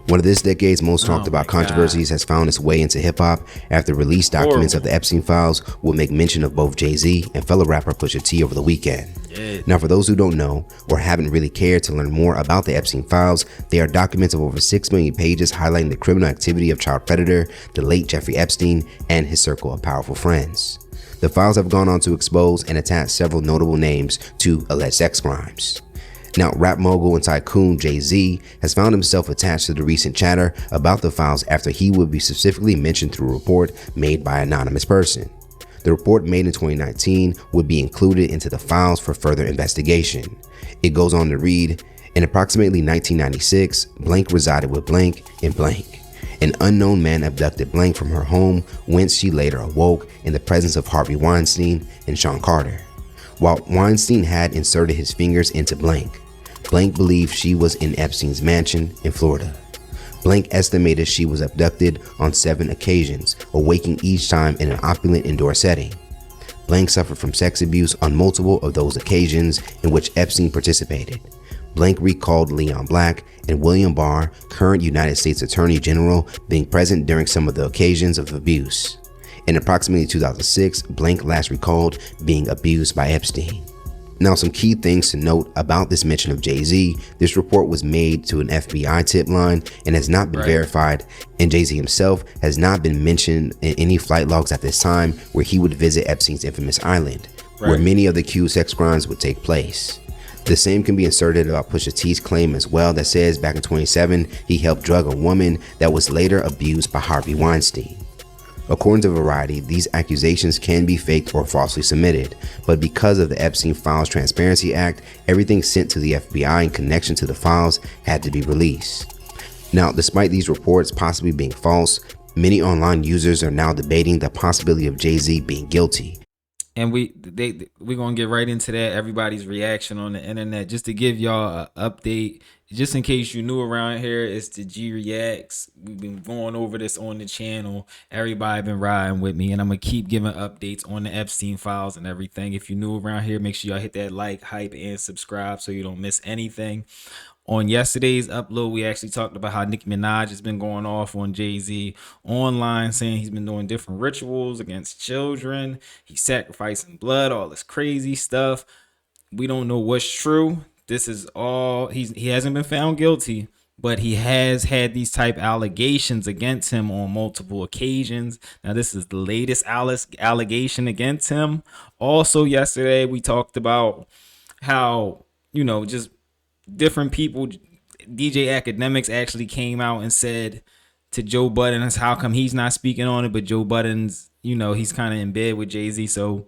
One of this decade's most talked Oh my about controversies God. has found its way into hip-hop after released documents of Horrible. the Epstein files will make mention of both Jay-Z and fellow rapper Pusha T over the weekend. Yeah. Now, for those who don't know or haven't really cared to learn more about the Epstein files, they are documents of over 6 million pages highlighting the criminal activity of child predator, the late Jeffrey Epstein, and his circle of powerful friends. The files have gone on to expose and attach several notable names to alleged sex crimes. Now, rap mogul and tycoon Jay-Z has found himself attached to the recent chatter about the files after he would be specifically mentioned through a report made by an anonymous person. The report made in 2019 would be included into the files for further investigation. It goes on to read, in approximately 1996, blank resided with blank in blank. An unknown man abducted blank from her home, whence she later awoke in the presence of Harvey Weinstein and Sean Carter. While Weinstein had inserted his fingers into blank, blank believed she was in Epstein's mansion in Florida. Blank estimated she was abducted on 7 occasions, awaking each time in an opulent indoor setting. Blank suffered from sex abuse on multiple of those occasions in which Epstein participated. Blank recalled Leon Black and William Barr, current United States Attorney General, being present during some of the occasions of abuse. In approximately 2006, Blank last recalled being abused by Epstein. Now, some key things to note about this mention of Jay-Z: this report was made to an FBI tip line and has not been verified, and Jay-Z himself has not been mentioned in any flight logs at this time where he would visit Epstein's infamous island, where many of the accused sex crimes would take place. The same can be inserted about Pusha T's claim as well, that says back in 2007 he helped drug a woman that was later abused by Harvey Weinstein. According to Variety, these accusations can be faked or falsely submitted, but because of the Epstein Files Transparency Act, everything sent to the FBI in connection to the files had to be released. Now, despite these reports possibly being false, many online users are now debating the possibility of Jay-Z being guilty. And we're gonna get right into that. Everybody's reaction on the internet. Just to give y'all an update, just in case you new around here, it's the G Reacts. We've been going over this on the channel. Everybody been riding with me, and I'm gonna keep giving updates on the Epstein files and everything. If you're new around here, make sure y'all hit that like, hype, and subscribe so you don't miss anything. On yesterday's upload, we actually talked about how Nicki Minaj has been going off on Jay-Z online, saying he's been doing different rituals against children. He's sacrificing blood, all this crazy stuff. We don't know what's true. This is all, he hasn't been found guilty, but he has had these type allegations against him on multiple occasions. Now, this is the latest allegation against him. Also, yesterday, we talked about how, just different people. DJ Academics actually came out and said to Joe Budden, how come he's not speaking on it, but Joe Budden's, he's kind of in bed with Jay-Z, so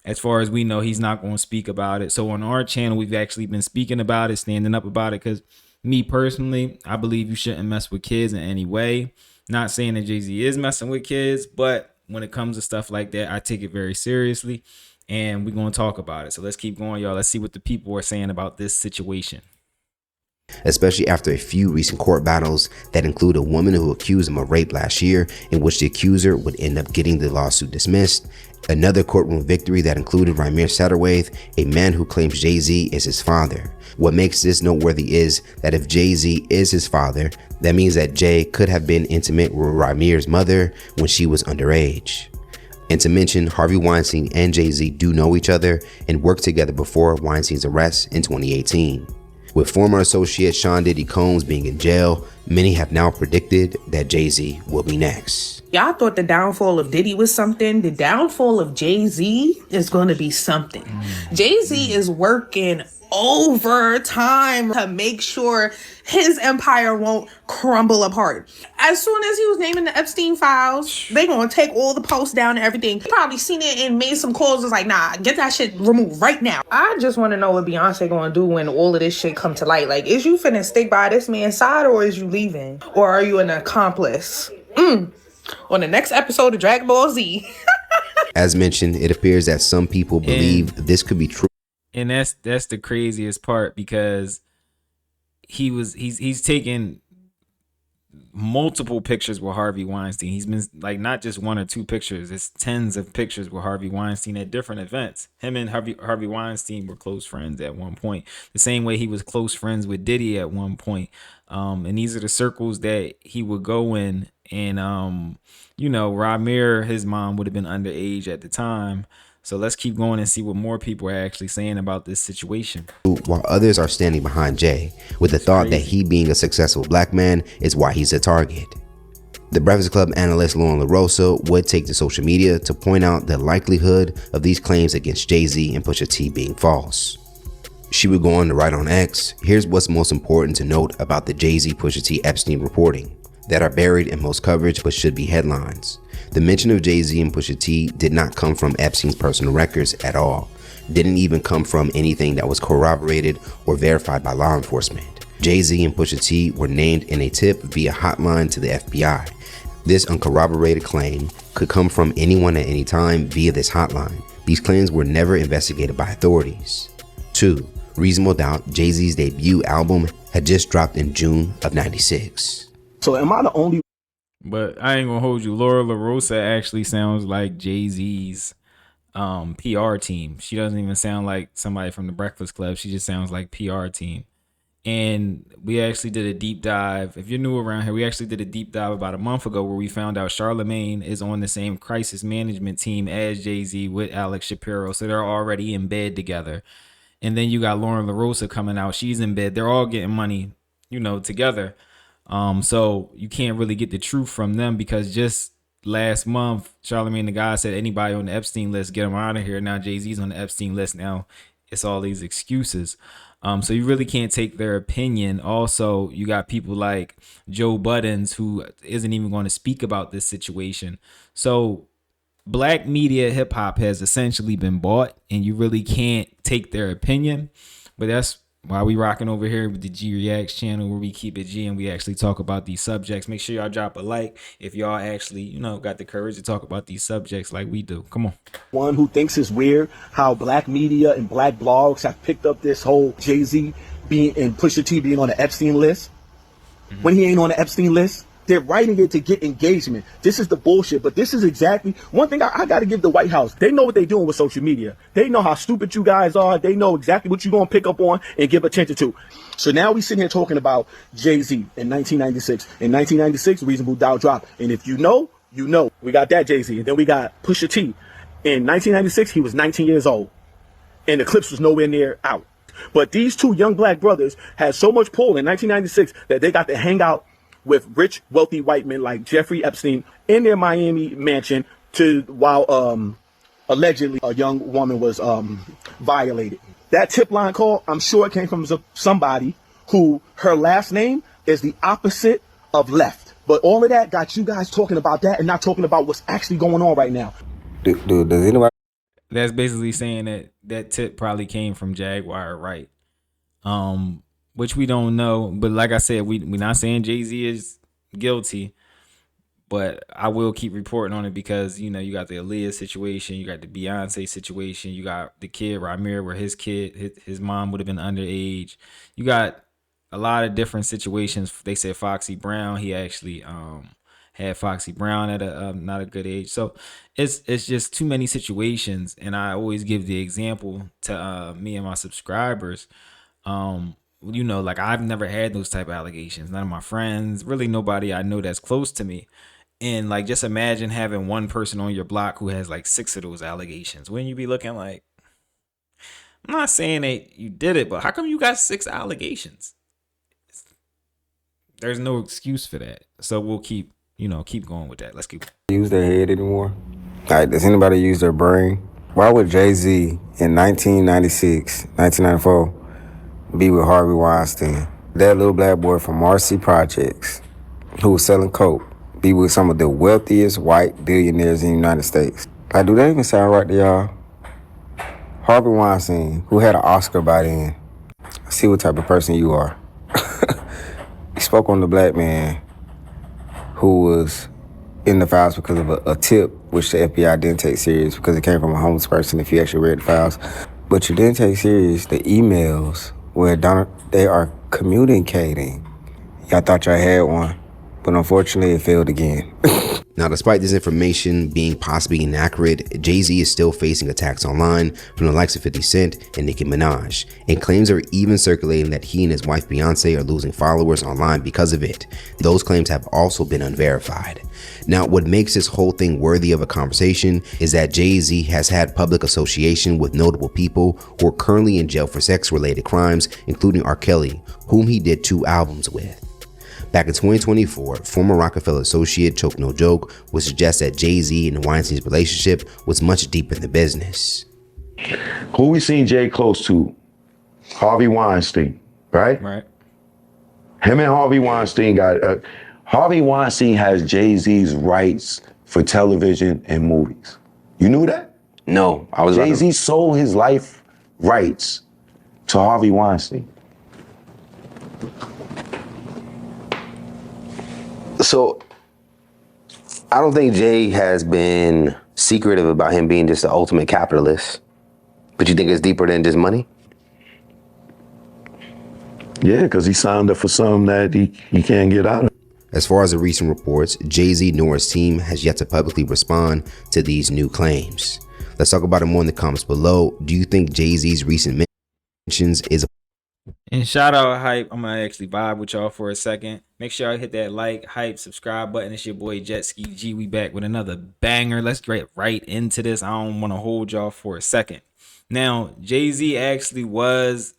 as far as we know, he's not going to speak about it. So on our channel, we've actually been speaking about it, standing up about it, because me personally, I believe you shouldn't mess with kids in any way. Not saying that Jay-Z is messing with kids, but when it comes to stuff like that, I take it very seriously, and we're going to talk about it. So let's keep going, y'all. Let's see what the people are saying about this situation. Especially after a few recent court battles that include a woman who accused him of rape last year, in which the accuser would end up getting the lawsuit dismissed. Another courtroom victory that included Ramir Satterwaith, a man who claims Jay-Z is his father. What makes this noteworthy is that if Jay-Z is his father, that means that Jay could have been intimate with Ramir's mother when she was underage. And to mention, Harvey Weinstein and Jay-Z do know each other and worked together before Weinstein's arrest in 2018. With former associate Sean Diddy Combs being in jail, many have now predicted that Jay-Z will be next. Y'all thought the downfall of Diddy was something. The downfall of Jay-Z is going to be something. Jay-Z is working overtime to make sure his empire won't crumble apart. As soon as he was naming the Epstein files, they gonna take all the posts down and everything. He probably seen it and made some calls. Was like, nah, get that shit removed right now. I just want to know what Beyonce gonna do when all of this shit come to light. Like, is you finna stick by this man's side, or is you leaving, or are you an accomplice? On the next episode of Dragon Ball Z. As mentioned, it appears that some people believe this could be true. And that's the craziest part, because he's taken multiple pictures with Harvey Weinstein. He's been like, not just one or two pictures, it's tens of pictures with Harvey Weinstein at different events. Him and Harvey Weinstein were close friends at one point, the same way he was close friends with Diddy at one point. And these are the circles that he would go in. And Ramir, his mom would have been underage at the time. So let's keep going and see what more people are actually saying about this situation. While others are standing behind Jay with the thought that he being a successful black man is why he's a target. The Breakfast Club analyst Lauren LaRosa would take to social media to point out the likelihood of these claims against Jay-Z and Pusha T being false. She would go on to write on X, here's what's most important to note about the Jay-Z Pusha T Epstein reporting that are buried in most coverage but should be headlines. The mention of Jay-Z and Pusha T did not come from Epstein's personal records at all. Didn't even come from anything that was corroborated or verified by law enforcement. Jay-Z and Pusha T were named in a tip via hotline to the FBI. This uncorroborated claim could come from anyone at any time via this hotline. These claims were never investigated by authorities. 2. Reasonable Doubt, Jay-Z's debut album, had just dropped in June of '96. So am I the only? But I ain't gonna hold you. Laura LaRosa actually sounds like Jay-Z's PR team. She doesn't even sound like somebody from the Breakfast Club. She just sounds like PR team. And we actually did a deep dive. If you're new around here, we actually did a deep dive about a month ago where we found out Charlemagne is on the same crisis management team as Jay-Z with Alex Shapiro. So they're already in bed together. And then you got Lauren LaRosa coming out. She's in bed. They're all getting money, together. So you can't really get the truth from them because just last month, Charlemagne the God said anybody on the Epstein list, get them out of here. Now Jay-Z's on the Epstein list. Now it's all these excuses. So you really can't take their opinion. Also, you got people like Joe Buttons who isn't even going to speak about this situation. So black media hip hop has essentially been bought and you really can't take their opinion. But that's why we rocking over here with the G Reacts channel where we keep it G and we actually talk about these subjects. Make sure y'all drop a like if y'all actually, got the courage to talk about these subjects like we do. Come on. One who thinks it's weird how black media and black blogs have picked up this whole Jay-Z being and Pusha T being on the Epstein list when he ain't on the Epstein list. They're writing it to get engagement. This is the bullshit, but this is exactly one thing I got to give the White House. They know what they're doing with social media. They know how stupid you guys are. They know exactly what you're going to pick up on and give attention to. So now we sitting here talking about Jay-Z in 1996. In 1996, Reasonable Doubt dropped. And if you know, you know. We got that Jay-Z. And then we got Pusha T. In 1996, he was 19 years old. And the clips was nowhere near out. But these two young black brothers had so much pull in 1996 that they got to hang out with rich, wealthy white men like Jeffrey Epstein in their Miami mansion while allegedly a young woman was violated. That tip line call, I'm sure it came from somebody who her last name is the opposite of left. But all of that got you guys talking about that and not talking about what's actually going on right now. Dude, does anybody? That's basically saying that tip probably came from Jaguar, right? Which we don't know, but like I said, we're not saying Jay-Z is guilty, but I will keep reporting on it because you got the Aaliyah situation, you got the Beyonce situation, you got the kid Ramir where his mom would have been underage. You got a lot of different situations. They said Foxy Brown, he actually had Foxy Brown at a not a good age. So it's just too many situations, and I always give the example to me and my subscribers. Like I've never had those type of allegations. None of my friends, really nobody I know that's close to me. And like, just imagine having one person on your block who has like 6 of those allegations. Wouldn't you be looking like, I'm not saying that you did it, but how come you got 6 allegations? There's no excuse for that. So we'll keep going with that. Let's keep Use their head anymore? Like, does anybody use their brain? Why would Jay-Z in 1996, 1994 be with Harvey Weinstein? That little black boy from Marcy Projects who was selling coke be with some of the wealthiest white billionaires in the United States. Like, do that even sound right to y'all? Harvey Weinstein, who had an Oscar by then. I see what type of person you are. He spoke on the black man who was in the files because of a tip, which the FBI didn't take serious because it came from a homeless person if you actually read the files. But you didn't take serious the emails where they are communicating. Y'all thought y'all had one. but unfortunately it failed again. Now, despite this information being possibly inaccurate, Jay-Z is still facing attacks online from the likes of 50 Cent and Nicki Minaj, and claims are even circulating that he and his wife Beyonce are losing followers online because of it. Those claims have also been unverified. Now, what makes this whole thing worthy of a conversation is that Jay-Z has had public association with notable people who are currently in jail for sex-related crimes, including R. Kelly, whom he did 2 albums with. Back in 2024, former Rockefeller associate Choke No Joke would suggest that Jay-Z and Weinstein's relationship was much deeper in the business. Who we seen Jay close to? Harvey Weinstein, right? Right. Him and Harvey Weinstein got... Harvey Weinstein has Jay-Z's rights for television and movies. You knew that? No, I was Jay-Z sold his life rights to Harvey Weinstein. So, I don't think Jay has been secretive about him being just the ultimate capitalist. But you think it's deeper than just money? Yeah, because he signed up for something that he can't get out of. As far as the recent reports, Jay-Z nor his team has yet to publicly respond to these new claims. Let's talk about it more in the comments below. Do you think Jay-Z's recent mentions is And shout out Hype. I'm gonna actually vibe with y'all for a second. Make sure y'all hit that like, Hype, subscribe button. It's your boy Jet Ski G. We back with another banger. Let's get right into this. I don't want to hold y'all for a second. Now, Jay-Z actually was,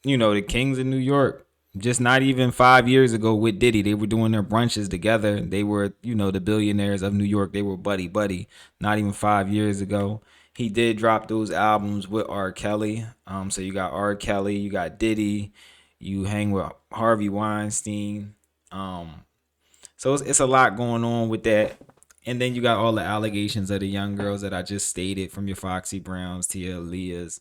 the kings of New York. Just not even 5 years ago with Diddy. They were doing their brunches together. They were, the billionaires of New York. They were buddy. Not even 5 years ago. He did drop those albums with R. Kelly. So you got R. Kelly, you got Diddy, you hang with Harvey Weinstein. So it's a lot going on with that. And then you got all the allegations of the young girls that I just stated, from your Foxy Browns to your Aaliyahs,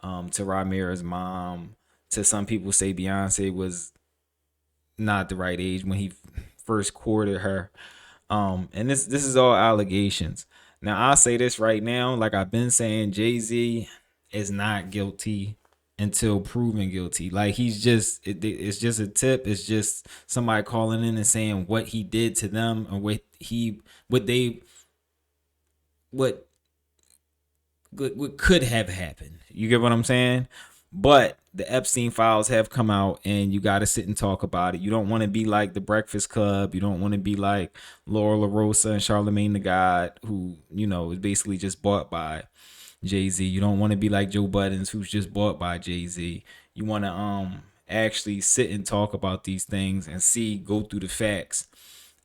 to Ramira's mom, to some people say Beyonce was not the right age when he first courted her. And this is all allegations. Now, I'll say this right now, like I've been saying, Jay-Z is not guilty until proven guilty. Like, he's just, it's just a tip. It's just somebody calling in and saying what he did to them, or what could have happened. You get what I'm saying? But the Epstein files have come out, and you got to sit and talk about it. You don't want to be like the Breakfast Club. You don't want to be like Laura LaRosa and Charlemagne the God, who, is basically just bought by Jay-Z. You don't want to be like Joe Buttons, who's just bought by Jay-Z. You want to actually sit and talk about these things and go through the facts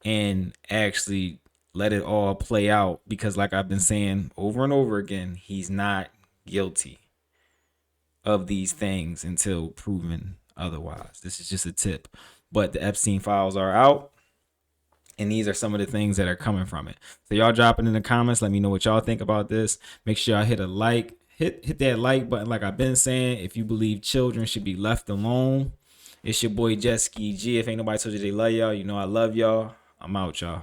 and actually let it all play out. Because like I've been saying over and over again, he's not guilty of these things until proven otherwise. This is just a tip. But the Epstein files are out, and these are some of the things that are coming from it. So y'all drop it in the comments. Let me know what y'all think about this. Make sure y'all hit a like. Hit that like button. Like I've been saying, if you believe children should be left alone, it's your boy Jet Ski G. If ain't nobody told you they love y'all, I love y'all. I'm out, y'all.